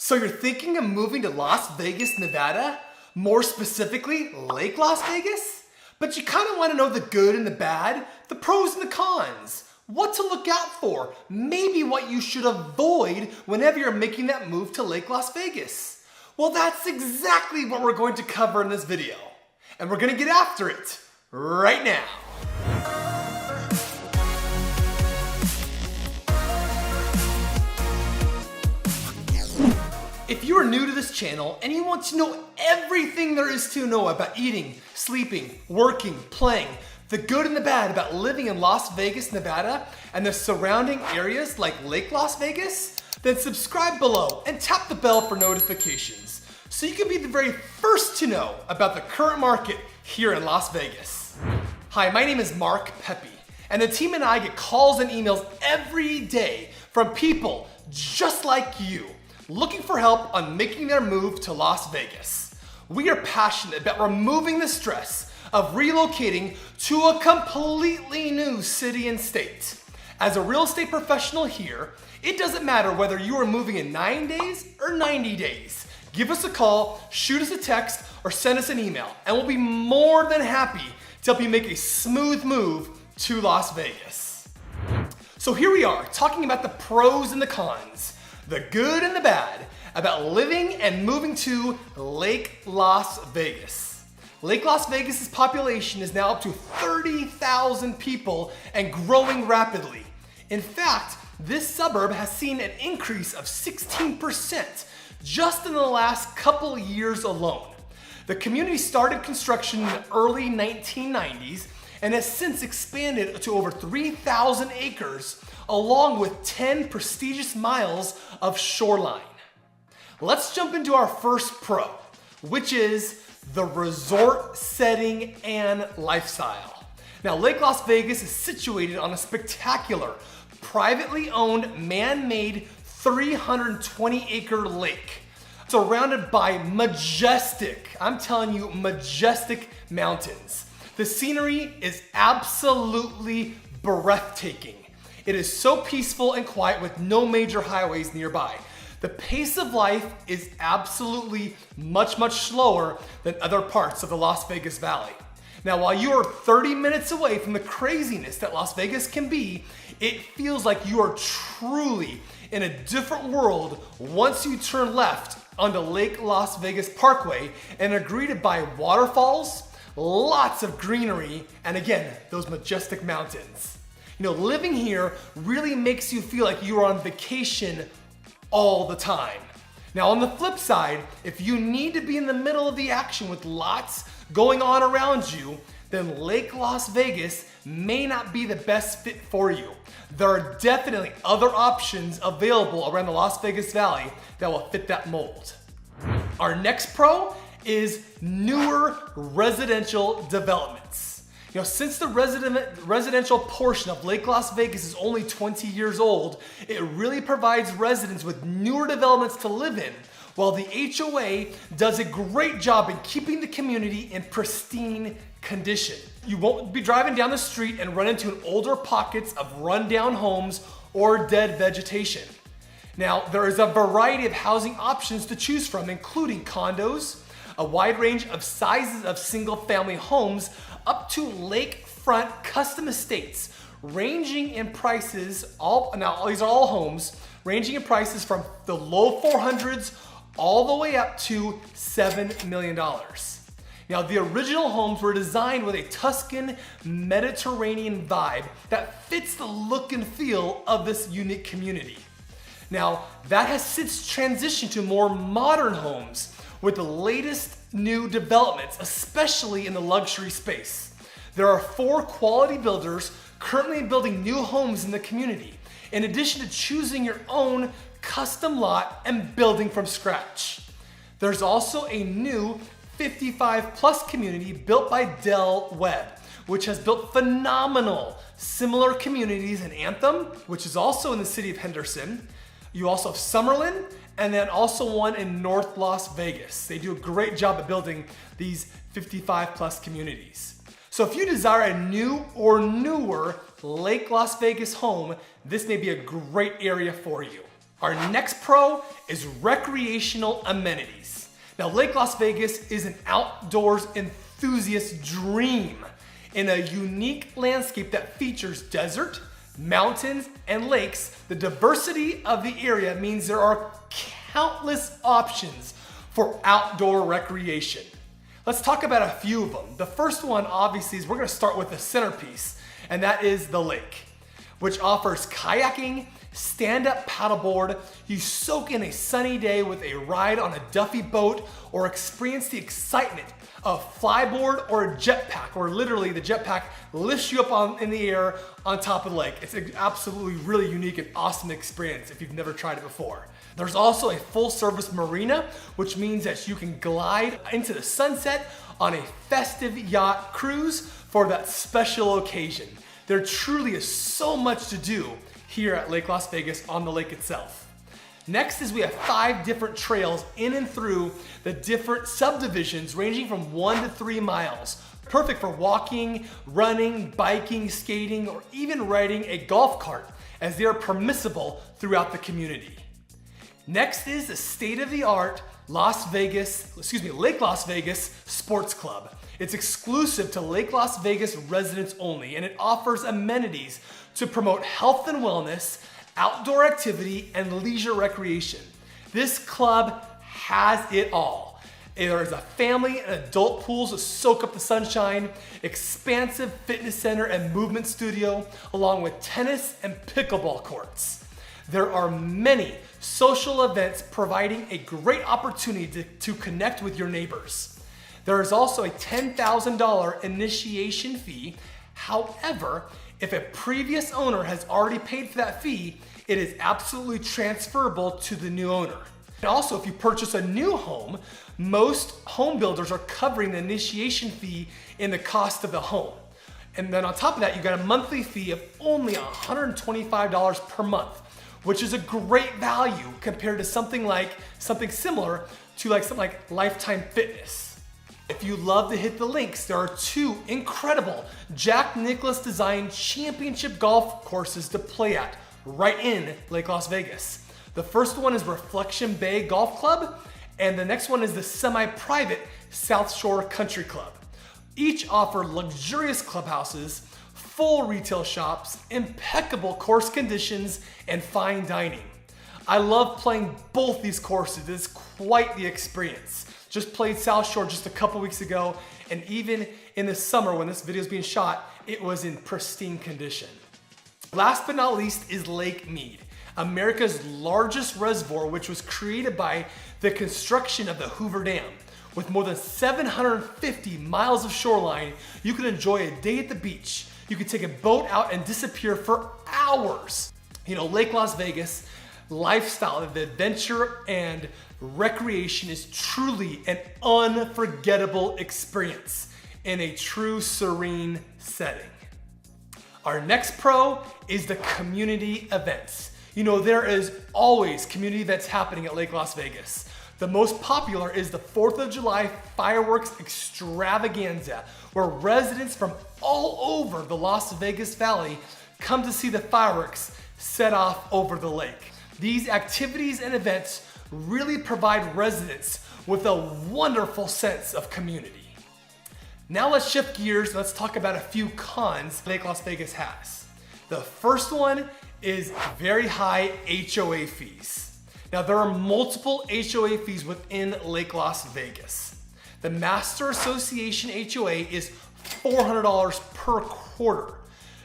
So you're thinking of moving to Las Vegas, Nevada? More specifically, Lake Las Vegas? But you kind of want to know the good and the bad, the pros and the cons, what to look out for, maybe what you should avoid whenever you're making that move to Lake Las Vegas. Well, that's exactly what we're going to cover in this video. And we're going to get after it right now. If you are new to this channel and you want to know everything there is to know about eating, sleeping, working, playing, the good and the bad about living in Las Vegas, Nevada, and the surrounding areas like Lake Las Vegas, then subscribe below and tap the bell for notifications so you can be the very first to know about the current market here in Las Vegas. Hi, my name is Mark Pepe, and the team and I get calls and emails every day from people just like you looking for help on making their move to Las Vegas. We are passionate about removing the stress of relocating to a completely new city and state. As a real estate professional here, it doesn't matter whether you are moving in 9 days or 90 days. Give us a call, shoot us a text, or send us an email, and we'll be more than happy to help you make a smooth move to Las Vegas. So here we are, talking about the pros and the cons, the good and the bad, about living and moving to Lake Las Vegas. Lake Las Vegas's population is now up to 30,000 people and growing rapidly. In fact, this suburb has seen an increase of 16% just in the last couple years alone. The community started construction in the early 1990s and has since expanded to over 3,000 acres along with 10 prestigious miles of shoreline. Let's jump into our first pro, which is the resort setting and lifestyle. Now, Lake Las Vegas is situated on a spectacular, privately owned, man-made 320-acre lake, surrounded by majestic, I'm telling you, majestic mountains. The scenery is absolutely breathtaking. It is so peaceful and quiet with no major highways nearby. The pace of life is absolutely much slower than other parts of the Las Vegas Valley. Now, while you are 30 minutes away from the craziness that Las Vegas can be, it feels like you are truly in a different world once you turn left onto Lake Las Vegas Parkway and are greeted by waterfalls, lots of greenery, and again, those majestic mountains. You know, living here really makes you feel like you are on vacation all the time. Now, on the flip side, if you need to be in the middle of the action with lots going on around you, then Lake Las Vegas may not be the best fit for you. There are definitely other options available around the Las Vegas Valley that will fit that mold. Our next pro is newer residential developments. You know, since the residential portion of Lake Las Vegas is only 20 years old, it really provides residents with newer developments to live in, while the HOA does a great job in keeping the community in pristine condition. You won't be driving down the street and run into older pockets of rundown homes or dead vegetation. Now, there is a variety of housing options to choose from, including condos, a wide range of sizes of single-family homes, up to lakefront custom estates, ranging in prices, these are all homes, ranging in prices from the low 400s all the way up to $7 million. Now, the original homes were designed with a Tuscan Mediterranean vibe that fits the look and feel of this unique community. Now, that has since transitioned to more modern homes with the latest new developments, especially in the luxury space. There are 4 quality builders currently building new homes in the community, in addition to choosing your own custom lot and building from scratch. There's also a new 55+ community built by Del Webb, which has built phenomenal similar communities in Anthem, which is also in the city of Henderson. You also have Summerlin, and then also one in North Las Vegas. They do a great job at building these 55+ communities. So if you desire a new or newer Lake Las Vegas home, this may be a great area for you. Our next pro is recreational amenities. Now, Lake Las Vegas is an outdoors enthusiast's dream in a unique landscape that features desert, mountains, and lakes. The diversity of the area means there are countless options for outdoor recreation. Let's talk about a few of them. The first one, obviously, is we're gonna start with the centerpiece, and that is the lake, which offers kayaking, stand-up paddleboard. You soak in a sunny day with a ride on a Duffy boat, or experience the excitement of flyboard or a jetpack, or literally the jetpack lifts you up in the air on top of the lake. It's an absolutely really unique and awesome experience if you've never tried it before. There's also a full-service marina, which means that you can glide into the sunset on a festive yacht cruise for that special occasion. There truly is so much to do here at Lake Las Vegas on the lake itself. Next is we have 5 different trails in and through the different subdivisions ranging from 1 to 3 miles. Perfect for walking, running, biking, skating, or even riding a golf cart, as they are permissible throughout the community. Next is the state-of-the-art Lake Las Vegas Sports Club. It's exclusive to Lake Las Vegas residents only, and it offers amenities to promote health and wellness, outdoor activity, and leisure recreation. This club has it all. There is a family and adult pools to soak up the sunshine, expansive fitness center and movement studio, along with tennis and pickleball courts. There are many social events providing a great opportunity to connect with your neighbors. There is also a $10,000 initiation fee. However, if a previous owner has already paid for that fee, it is absolutely transferable to the new owner. And also, if you purchase a new home, most home builders are covering the initiation fee in the cost of the home. And then on top of that, you got a monthly fee of only $125 per month, which is a great value compared to something similar to something like Lifetime Fitness. If you love to hit the links, there are 2 incredible Jack Nicklaus designed championship golf courses to play at right in Lake Las Vegas. The first one is Reflection Bay Golf Club, and the next one is the semi-private South Shore Country Club. Each offer luxurious clubhouses, full retail shops, impeccable course conditions, and fine dining. I love playing both these courses. It's quite the experience. Just played South Shore just a couple weeks ago, and even in the summer when this video is being shot, it was in pristine condition. Last but not least is Lake Mead, America's largest reservoir, which was created by the construction of the Hoover Dam. With more than 750 miles of shoreline, you can enjoy a day at the beach. You can take a boat out and disappear for hours. Lake Las Vegas lifestyle of adventure and recreation is truly an unforgettable experience in a true serene setting. Our next pro is the community events. There is always community events happening at Lake Las Vegas. The most popular is the 4th of July fireworks extravaganza, where residents from all over the Las Vegas Valley come to see the fireworks set off over the lake. These activities and events really provide residents with a wonderful sense of community. Now let's shift gears and let's talk about a few cons Lake Las Vegas has. The first one is very high HOA fees. Now there are multiple HOA fees within Lake Las Vegas. The Master Association HOA is $400 per quarter,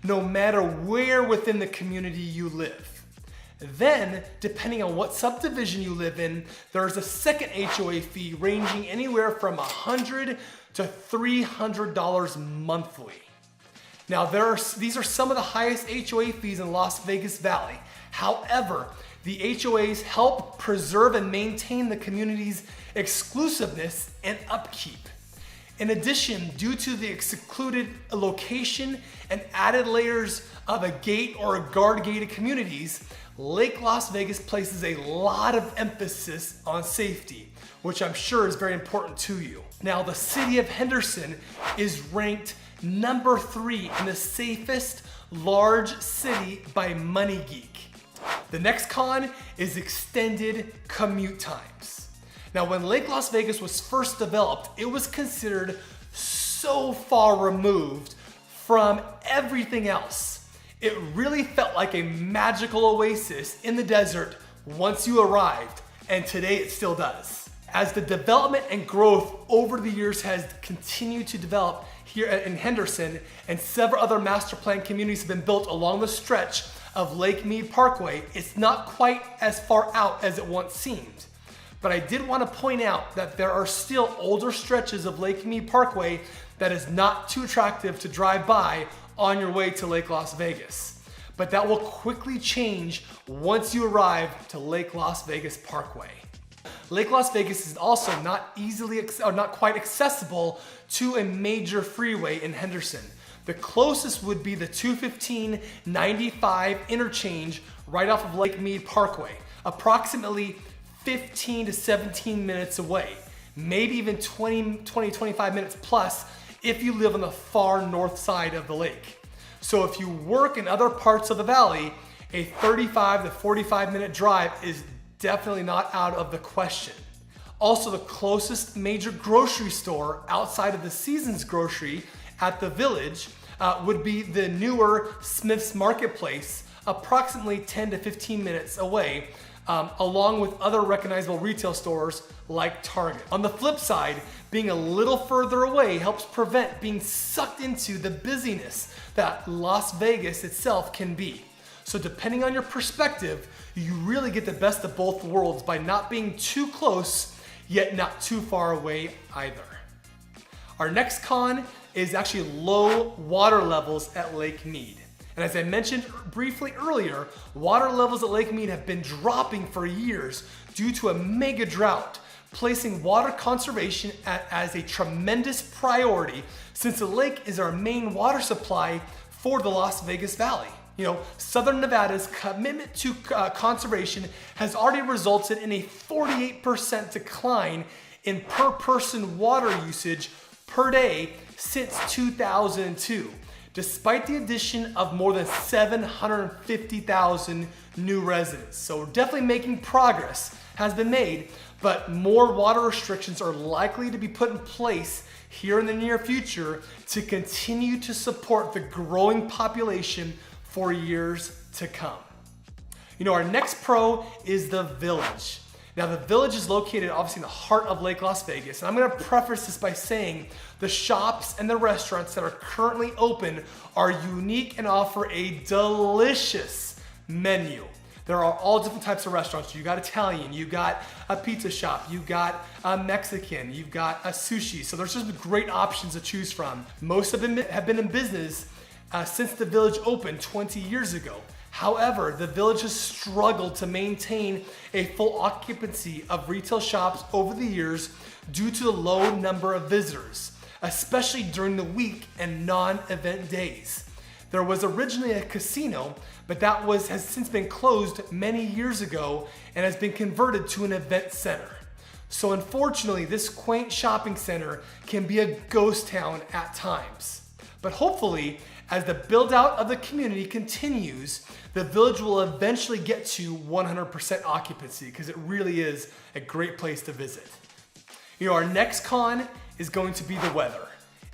no matter where within the community you live. Then, depending on what subdivision you live in, there's a second HOA fee ranging anywhere from $100 to $300 monthly. Now, these are some of the highest HOA fees in Las Vegas Valley. However, the HOAs help preserve and maintain the community's exclusiveness and upkeep. In addition, due to the secluded location and added layers of a gate or a guard-gated communities, Lake Las Vegas places a lot of emphasis on safety, which I'm sure is very important to you. Now, the city of Henderson is ranked number 3 in the safest large city by Money Geek. The next con is extended commute times. Now, when Lake Las Vegas was first developed, it was considered so far removed from everything else. It really felt like a magical oasis in the desert once you arrived, and today it still does. As the development and growth over the years has continued to develop here in Henderson, and several other master plan communities have been built along the stretch of Lake Mead Parkway, it's not quite as far out as it once seemed. But I did want to point out that there are still older stretches of Lake Mead Parkway that is not too attractive to drive by on your way to Lake Las Vegas. But that will quickly change once you arrive to Lake Las Vegas Parkway. Lake Las Vegas is also not quite accessible to a major freeway in Henderson. The closest would be the 215-95 interchange right off of Lake Mead Parkway, approximately 15 to 17 minutes away, maybe even 25 minutes plus if you live on the far north side of the lake. So if you work in other parts of the valley, a 35 to 45 minute drive is definitely not out of the question. Also, the closest major grocery store outside of the Seasons Grocery at the Village would be the newer Smith's Marketplace, approximately 10 to 15 minutes away, along with other recognizable retail stores like Target. On the flip side, being a little further away helps prevent being sucked into the busyness that Las Vegas itself can be. So depending on your perspective, you really get the best of both worlds by not being too close, yet not too far away either. Our next con is actually low water levels at Lake Mead. And as I mentioned briefly earlier, water levels at Lake Mead have been dropping for years due to a mega drought, placing water conservation as a tremendous priority since the lake is our main water supply for the Las Vegas Valley. You know, Southern Nevada's commitment to conservation has already resulted in a 48% decline in per person water usage per day since 2002. Despite the addition of more than 750,000 new residents. So definitely making progress has been made, but more water restrictions are likely to be put in place here in the near future to continue to support the growing population for years to come. You know, our next pro is the Village. Now, the Village is located obviously in the heart of Lake Las Vegas, and I'm gonna preface this by saying the shops and the restaurants that are currently open are unique and offer a delicious menu. There are all different types of restaurants. You got Italian, you got a pizza shop, you got a Mexican, you've got a sushi. So there's just great options to choose from. Most of them have been in business since the Village opened 20 years ago. However, the Village has struggled to maintain a full occupancy of retail shops over the years due to the low number of visitors, especially during the week and non-event days. There was originally a casino, but that has since been closed many years ago and has been converted to an event center. So unfortunately, this quaint shopping center can be a ghost town at times. But hopefully, as the build out of the community continues, the Village will eventually get to 100% occupancy because it really is a great place to visit. You know, our next con is going to be the weather.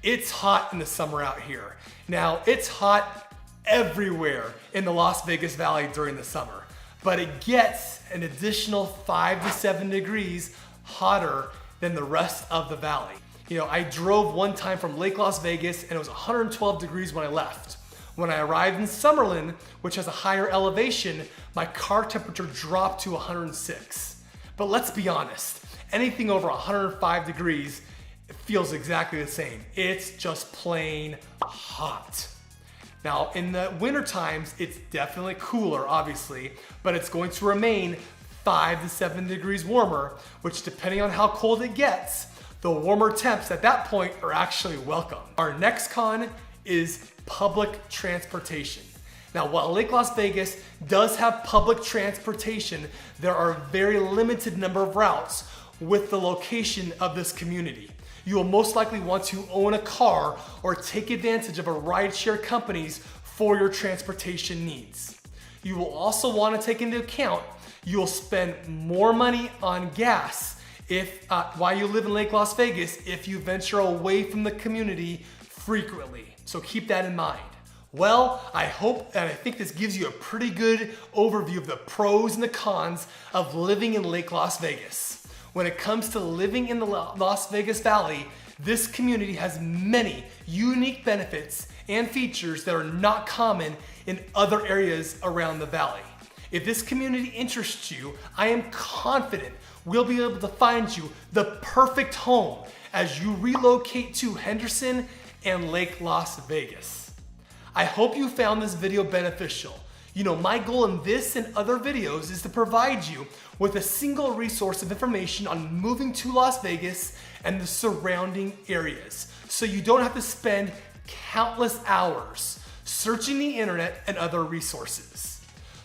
It's hot in the summer out here. Now, it's hot everywhere in the Las Vegas Valley during the summer, but it gets an additional 5 to 7 degrees hotter than the rest of the valley. You know, I drove one time from Lake Las Vegas and it was 112 degrees when I left. When I arrived in Summerlin, which has a higher elevation, my car temperature dropped to 106. But let's be honest, anything over 105 degrees feels exactly the same. It's just plain hot. Now, in the winter times, it's definitely cooler, obviously, but it's going to remain 5 to 7 degrees warmer, which depending on how cold it gets, the warmer temps at that point are actually welcome. Our next con is public transportation. Now, while Lake Las Vegas does have public transportation, there are a very limited number of routes with the location of this community. You will most likely want to own a car or take advantage of a rideshare companies for your transportation needs. You will also want to take into account you'll spend more money on gas if while you live in Lake Las Vegas if you venture away from the community frequently. So keep that in mind. Well, I hope and I think this gives you a pretty good overview of the pros and the cons of living in Lake Las Vegas. When it comes to living in the Las Vegas Valley, this community has many unique benefits and features that are not common in other areas around the valley. If this community interests you, I am confident we'll be able to find you the perfect home as you relocate to Henderson and Lake Las Vegas. I hope you found this video beneficial. You know, my goal in this and other videos is to provide you with a single resource of information on moving to Las Vegas and the surrounding areas, so you don't have to spend countless hours searching the internet and other resources.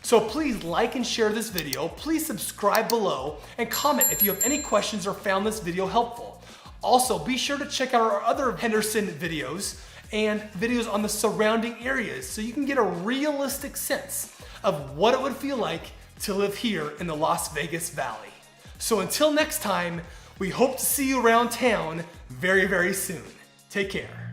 So please like and share this video, please subscribe below, and comment if you have any questions or found this video helpful. Also, be sure to check out our other Henderson videos and videos on the surrounding areas so you can get a realistic sense of what it would feel like to live here in the Las Vegas Valley. So until next time, we hope to see you around town very, very soon. Take care.